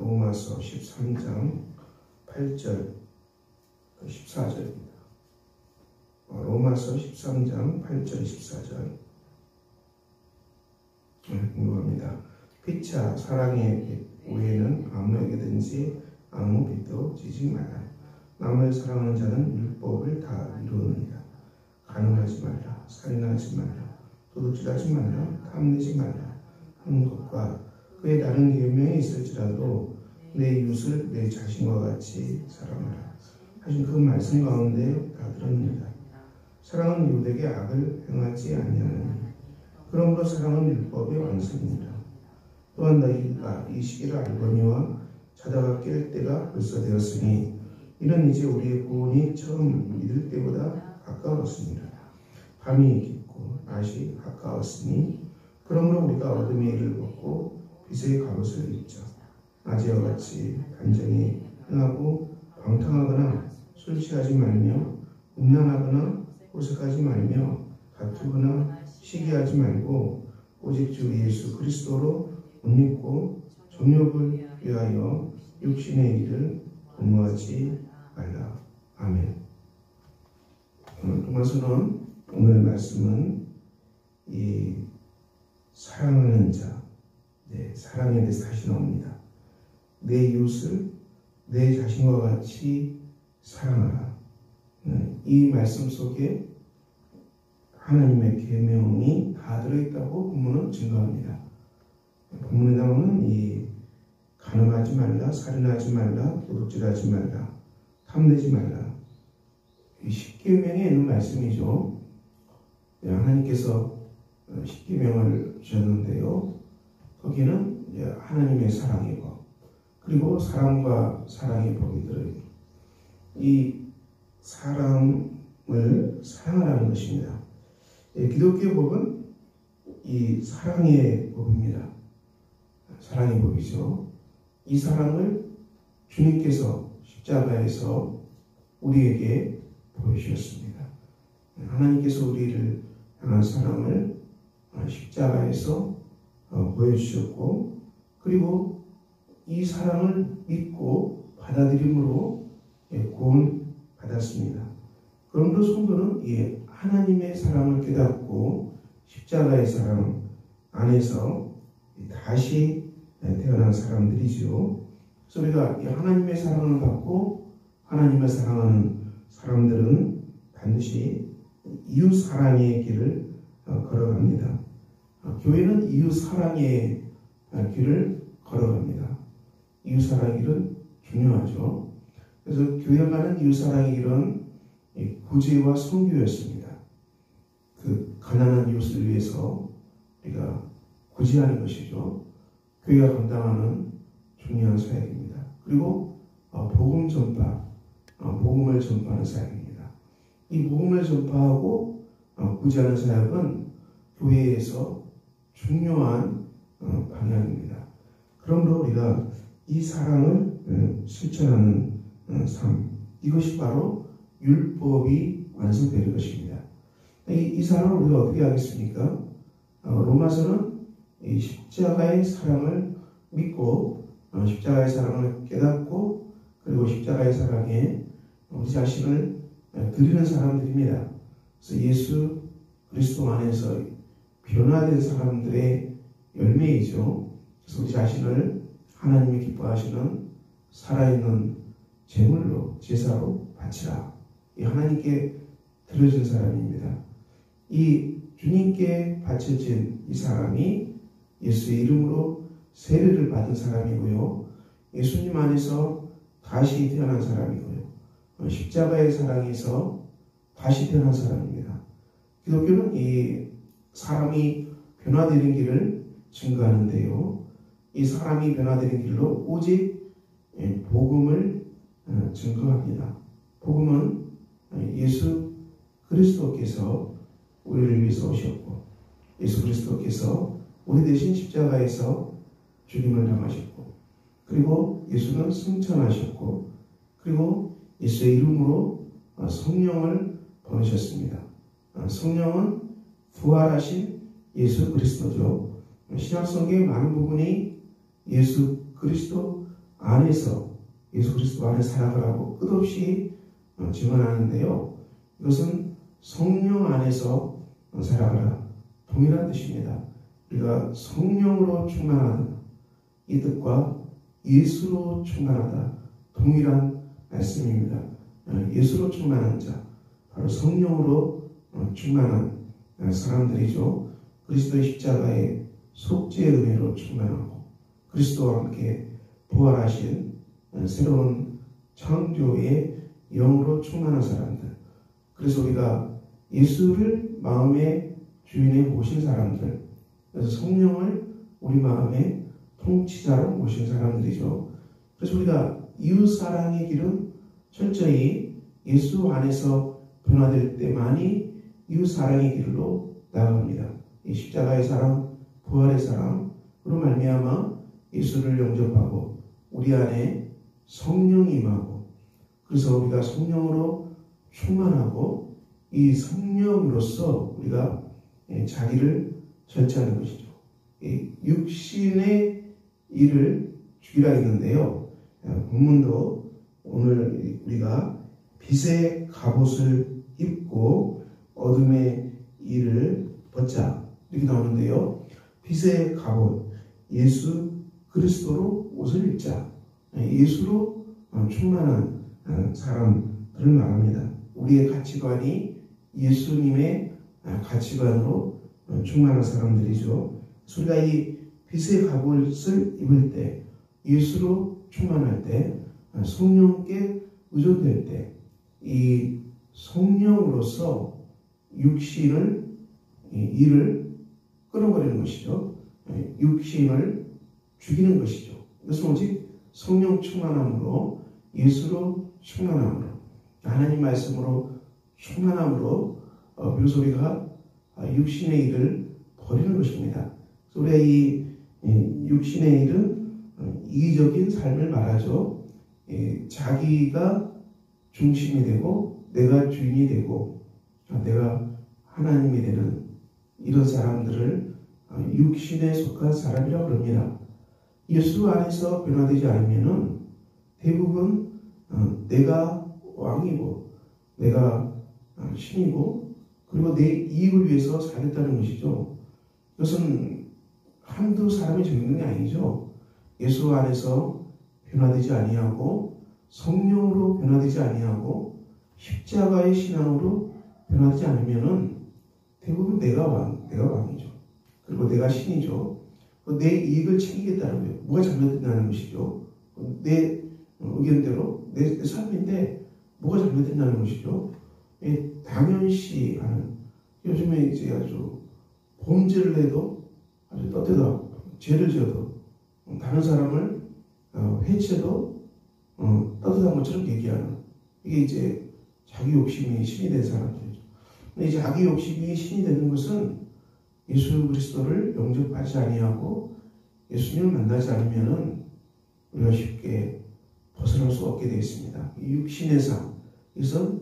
로마서 13장 8절 14절입니다. 로마서 13장 8절 14절 궁금합니다. 피차 사랑의 외에는 아무에게든지 아무 빚도 지지 말라. 남을 사랑하는 자는 율법을 다 이루느니라. 간음하지 말라, 살인하지 말라, 도둑질하지 말라, 탐내지 말라 하는 것과 그의 다른 계명이 있을지라도 내 이웃을 내 자신과 같이 사랑하라 하신 그 말씀 가운데 다 들었느니라. 사랑은 유대에게 악을 행하지 아니하느니 그러므로 사랑은 율법의 완성이니라. 또한 너희가 이 시기를 알거니와 자다가 깰 때가 벌써 되었으니 이는 이제 우리의 구원이 처음 믿을 때보다 가까웠습니다. 밤이 깊고 낮이 가까웠으니 그러므로 우리가 어둠의 일을 벗고 빛의 갑옷을 입자. 낮에와 같이 단정히 행하고 방탕하거나 술 취하지 말며 음란하거나 호색하지 말며 다투거나 시기하지 말고 오직 주 예수 그리스도로 옷 입고 정욕을 위하여 육신의 일을 도모하지 말라. 아멘. 로마서는 오늘 말씀은 이 사랑하는 자, 사랑에 대해서 다시 나옵니다. 내 이웃을 내 자신과 같이 사랑하라. 이 말씀 속에 하나님의 계명이 다 들어있다고 본문은 증거합니다. 본문에 나오는 이 간음하지 말라, 살인하지 말라, 도둑질하지 말라, 탐내지 말라. 이 십계명에 있는 말씀이죠. 하나님께서 십계명을 주셨는데요. 거기는 하나님의 사랑의 법, 그리고 사랑과 사랑의 법이 들어있고 이 사랑을 사랑하라는 것입니다. 기독교 법은 이 사랑의 법입니다. 사랑의 법이죠. 이 사랑을 주님께서 십자가에서 우리에게 보여주셨습니다. 하나님께서 우리를 향한 사랑을 십자가에서 보여주셨고, 그리고 이 사랑을 믿고 받아들임으로 구원 받았습니다. 그러므로 성도는 이 하나님의 사랑을 깨닫고 십자가의 사랑 안에서 다시 태어난 사람들이죠. 그래서 우리가 이 하나님의 사랑을 받고 하나님을 사랑하는 사람들은 반드시 이웃 사랑의 길을 걸어갑니다. 교회는 이웃 사랑의 길을 걸어갑니다. 이웃 사랑의 길은 중요하죠. 그래서 교회 가는 이웃 사랑의 길은 구제와 선교였습니다. 그 가난한 이웃을 위해서 우리가 구제하는 것이죠. 교회가 감당하는 중요한 사역입니다. 그리고 복음 전파, 복음을 전파하는 사역입니다. 이 복음을 전파하고 구제하는 사역은 교회에서 중요한 방향입니다. 그러므로 우리가 이 사랑을 실천하는 삶, 이것이 바로 율법이 완성되는 것입니다. 이 사랑을 우리가 어떻게 하겠습니까? 로마서는 이 십자가의 사랑을 믿고 십자가의 사랑을 깨닫고 그리고 십자가의 사랑에 우리 자신을 드리는 사람들입니다. 그래서 예수 그리스도 안에서 변화된 사람들의 열매이죠. 그래서 우리 자신을 하나님이 기뻐하시는 살아있는 제물로 제사로 바치라. 이 하나님께 드려진 사람입니다. 이 주님께 바쳐진 이 사람이 예수의 이름으로 세례를 받은 사람이고요. 예수님 안에서 다시 태어난 사람이고요. 십자가의 사랑에서 다시 태어난 사람입니다. 기독교는 이 사람이 변화되는 길을 증거하는데요. 이 사람이 변화되는 길로 오직 복음을 증거합니다. 복음은 예수 그리스도께서 우리를 위해서 오셨고 예수 그리스도께서 우리 대신 십자가에서 죽임을 당하셨고 그리고 예수는 승천하셨고 그리고 예수의 이름으로 성령을 보내셨습니다. 성령은 부활하신 예수 그리스도죠. 신약성경의 많은 부분이 예수 그리스도 안에서 예수 그리스도 안에 살아가라고 끝없이 증언하는데요. 이것은 성령 안에서 살아가라 동일한 뜻입니다. 우리가 성령으로 충만하다 이 뜻과 예수로 충만하다 동일한 말씀입니다. 예수로 충만한 자 바로 성령으로 충만한 사람들이죠. 그리스도의 십자가의 속죄의 은혜로 충만하고 그리스도와 함께 부활하신 새로운 창조의 영으로 충만한 사람들. 그래서 우리가 예수를 마음의 주인에 모신 사람들, 그래서 성령을 우리 마음의 통치자로 모신 사람들이죠. 그래서 우리가 이웃사랑의 길은 철저히 예수 안에서 변화될 때만이 이웃사랑의 길로 나아갑니다. 이 십자가의 사랑, 부활의 사랑으로 말미암아 예수를 영접하고 우리 안에 성령이 임하고 그래서 우리가 성령으로 충만하고 이 성령으로서 우리가 자기를 절제하는 것이죠. 이 육신의 일을 죽이라 했는데요. 본문도 오늘 우리가 빛의 갑옷을 입고 어둠의 일을 벗자 이렇게 나오는데요. 빛의 갑옷, 예수 그리스도로 옷을 입자. 예수로 충만한 사람들을 말합니다. 우리의 가치관이 예수님의 가치관으로 충만한 사람들이죠. 그래서 우리가 이 빛의 갑옷을 입을 때, 예수로 충만할 때, 성령께 의존될 때, 이 성령으로서 육신을 일을 끊어버리는 것이죠. 육신을 죽이는 것이죠. 이것은 오직 성령 충만함으로 예수로 충만함으로 하나님 말씀으로 충만함으로 비로소 우리가 육신의 일을 버리는 것입니다. 그래서 우리가 이 육신의 일은 이기적인 삶을 말하죠. 자기가 중심이 되고 내가 주인이 되고 내가 하나님이 되는 이런 사람들을 육신에 속한 사람이라고 그럽니다. 예수 안에서 변화되지 않으면은 대부분 내가 왕이고 내가 신이고 그리고 내 이익을 위해서 살겠다는 것이죠. 이것은 한두 사람이 적는 게 아니죠. 예수 안에서 변화되지 아니하고 성령으로 변화되지 아니하고 십자가의 신앙으로 변화되지 않으면은 대부분 내가 왕이죠. 그리고 내가 신이죠. 내 이익을 챙기겠다는 거예요. 뭐가 잘못된다는 것이죠. 내 의견대로 내 삶인데 뭐가 잘못된다는 것이죠. 당연시 하는 요즘에 이제 아주 범죄를 해도 아주 떳떳하고 죄를 지어도 다른 사람을 해치해도 떳떳한 것처럼 얘기하는 이게 이제 자기 욕심이 신이 된 사람들이죠. 근데 이제 자기 욕심이 신이 되는 것은 예수 그리스도를 영접하지 아니하고 예수님을 만나지 않으면은 우리가 쉽게 벗어날 수 없게 되어 있습니다. 육신의 삶, 이것은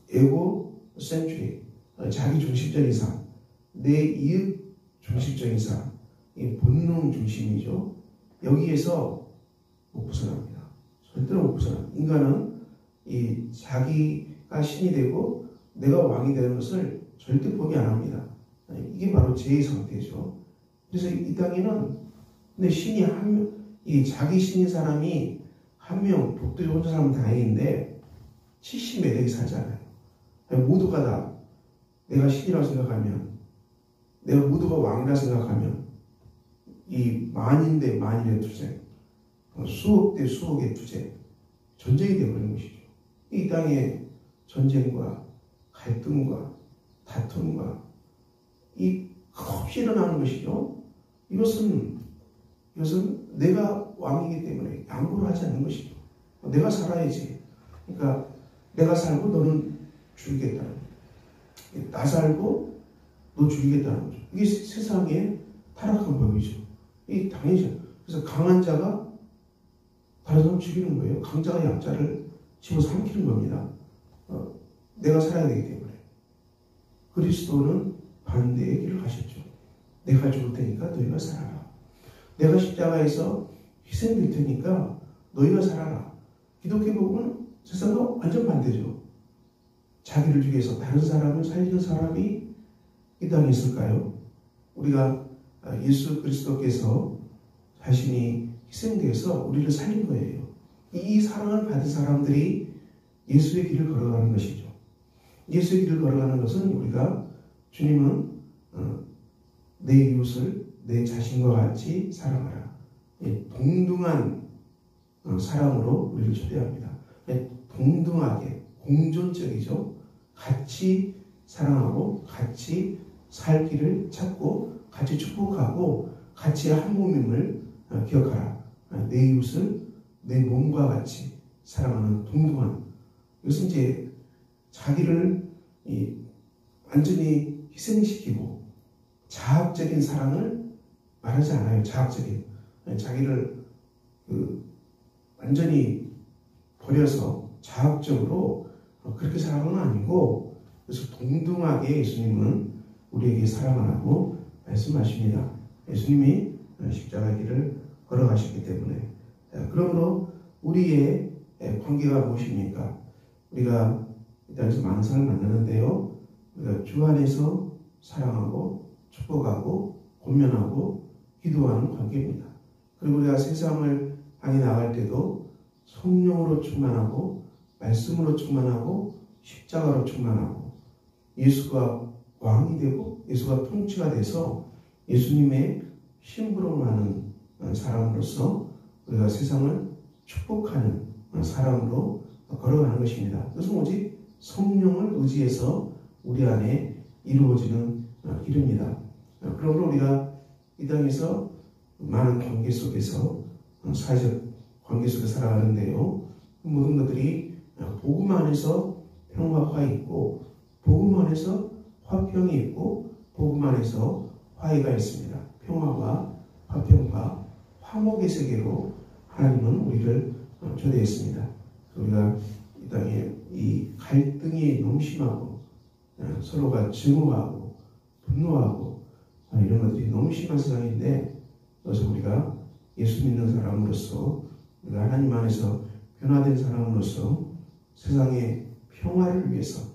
에고 센트리, 자기 중심적인 삶, 내 이익 중심적인 삶, 이 본능 중심이죠. 여기에서 못 벗어납니다. 절대로 못 벗어납니다. 인간은 이 자기가 신이 되고 내가 왕이 되는 것을 절대 포기 안 합니다. 이게 바로 죄의 상태죠. 그래서 이 땅에는 근데 신이 이 자기 신인 사람이 한 명, 독도에 혼자 살면 다행인데 70몇 명이 살잖아요. 모두가 다 내가 신이라고 생각하면 내가 모두가 왕이라 생각하면 이 만인 대 만인의 투쟁, 수억 대 수억의 투쟁, 전쟁이 되어버리는 것이죠. 이 땅에 전쟁과 갈등과 다툼과 이 없이 일어나는 것이죠. 이것은 내가 왕이기 때문에 양보를 하지 않는 것이죠. 내가 살아야지. 그러니까 내가 살고 너는 죽이겠다는 거예요. 나 살고 너 죽이겠다는 거죠. 이게 세상의 타락한 법이죠. 이게 당연히죠. 그래서 강한 자가 다른 사람 죽이는 거예요. 강자가 약자를 집어삼키는 겁니다. 내가 살아야 되기 때문에. 그리스도는 반대의 길을 가셨죠. 내가 죽을 테니까 너희가 살아라. 내가 십자가에서 희생될 테니까 너희가 살아라. 기독교 복음은 세상과 완전 반대죠. 자기를 위해서 다른 사람을 살리는 사람이 이 땅에 있을까요? 우리가 예수 그리스도께서 자신이 희생되어서 우리를 살린 거예요. 이 사랑을 받은 사람들이 예수의 길을 걸어가는 것이죠. 예수의 길을 걸어가는 것은 우리가 주님은 내 이웃을 내 자신과 같이 사랑하라. 동등한 사랑으로 우리를 초대합니다. 동등하게 공존적이죠. 같이 사랑하고 같이 살 길을 찾고 같이 축복하고 같이 한 몸임을 기억하라. 내 이웃을 내 몸과 같이 사랑하는 동등한, 이것은 이제 자기를 완전히 희생시키고 자학적인 사랑을 말하지 않아요. 자학적인, 자기를 완전히 버려서 자학적으로 그렇게 사랑은 아니고, 그래서 동등하게 예수님은 우리에게 사랑하라고 말씀하십니다. 예수님이 십자가 길을 걸어가셨기 때문에. 그러므로 우리의 관계가 무엇입니까? 우리가 이 땅에서 많은 사람을 만나는데요, 우리가 주 안에서 사랑하고 축복하고 권면하고 기도하는 관계입니다. 그리고 우리가 세상을 향해 나갈 때도 성령으로 충만하고 말씀으로 충만하고 십자가로 충만하고 예수가 왕이 되고 예수가 통치가 돼서 예수님의 심부름하는 사람으로서 우리가 세상을 축복하는 사람으로 걸어가는 것입니다. 그것은 오직 성령을 의지해서 우리 안에 이루어지는 길입니다. 그러므로 우리가 이 땅에서 많은 관계 속에서 사회적 관계 속에 살아가는데요, 모든 것들이 복음 안에서 평화가 있고 복음 안에서 화평이 있고 복음 안에서 화해가 있습니다. 평화와 화평과 화목의 세계로 하나님은 우리를 초대했습니다. 우리가 이 땅에 이 갈등이 너무 심하고 서로가 증오하고 분노하고 이런 것들이 너무 심한 세상인데, 그래서 우리가 예수 믿는 사람으로서 우리가 하나님 안에서 변화된 사람으로서 세상의 평화를 위해서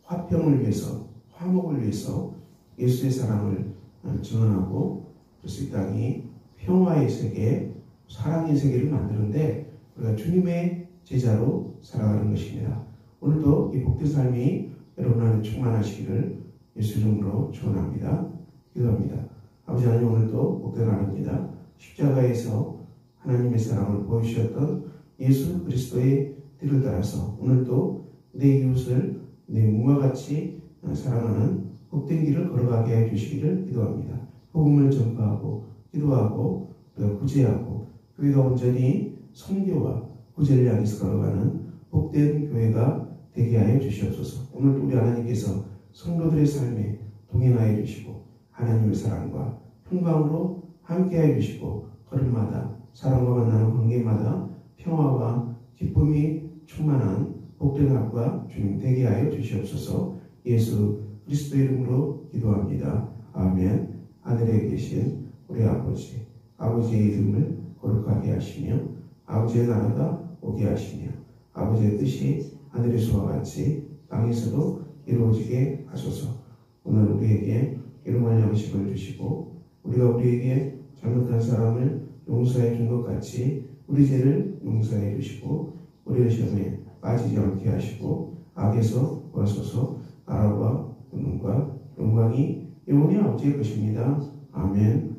화평을 위해서 화목을 위해서 예수의 사랑을 증언하고, 그래서 이 땅이 평화의 세계, 사랑의 세계를 만드는데 우리가 주님의 제자로 살아가는 것입니다. 오늘도 이 복된 삶이 여러분 안에 충만하시기를 예수 이름으로 축원합니다. 기도합니다. 아버지 하나님, 오늘도 복된 하루입니다. 십자가에서 하나님의 사랑을 보여주셨던 예수 그리스도의 뜻을 따라서 오늘도 내 이웃을 내 몸과 같이 사랑하는 복된 길을 걸어가게 해주시기를 기도합니다. 복음을 전파하고 기도하고 구제하고 교회가 온전히 선교와 구제를 향해서 걸어가는 복된 교회가 되게 하여 주시옵소서. 오늘도 우리 하나님께서 성도들의 삶에 동행하여 주시고 하나님의 사랑과 평강으로 함께하여 주시고 걸음마다 사람과 만나는 관계마다 평화와 기쁨이 충만한 복된 하루가 주님 되게 하여 주시옵소서. 예수 그리스도의 이름으로 기도합니다. 아멘. 하늘에 계신 우리 아버지, 아버지의 이름을 거룩하게 하시며 아버지의 나라가 오게 하시며 아버지의 뜻이 하늘에서와 같이 땅에서도 이루어지게 하소서. 오늘 우리에게 일용할 양식을 주시고 우리가 우리에게 잘못한 사람을 용서해 준 것 같이 우리 죄를 용서해 주시고 우리의 시험에 빠지지 않게 하시고 악에서 구하소서. 나라와 권능과 영광이 영원히 아버지의 것입니다. 아멘.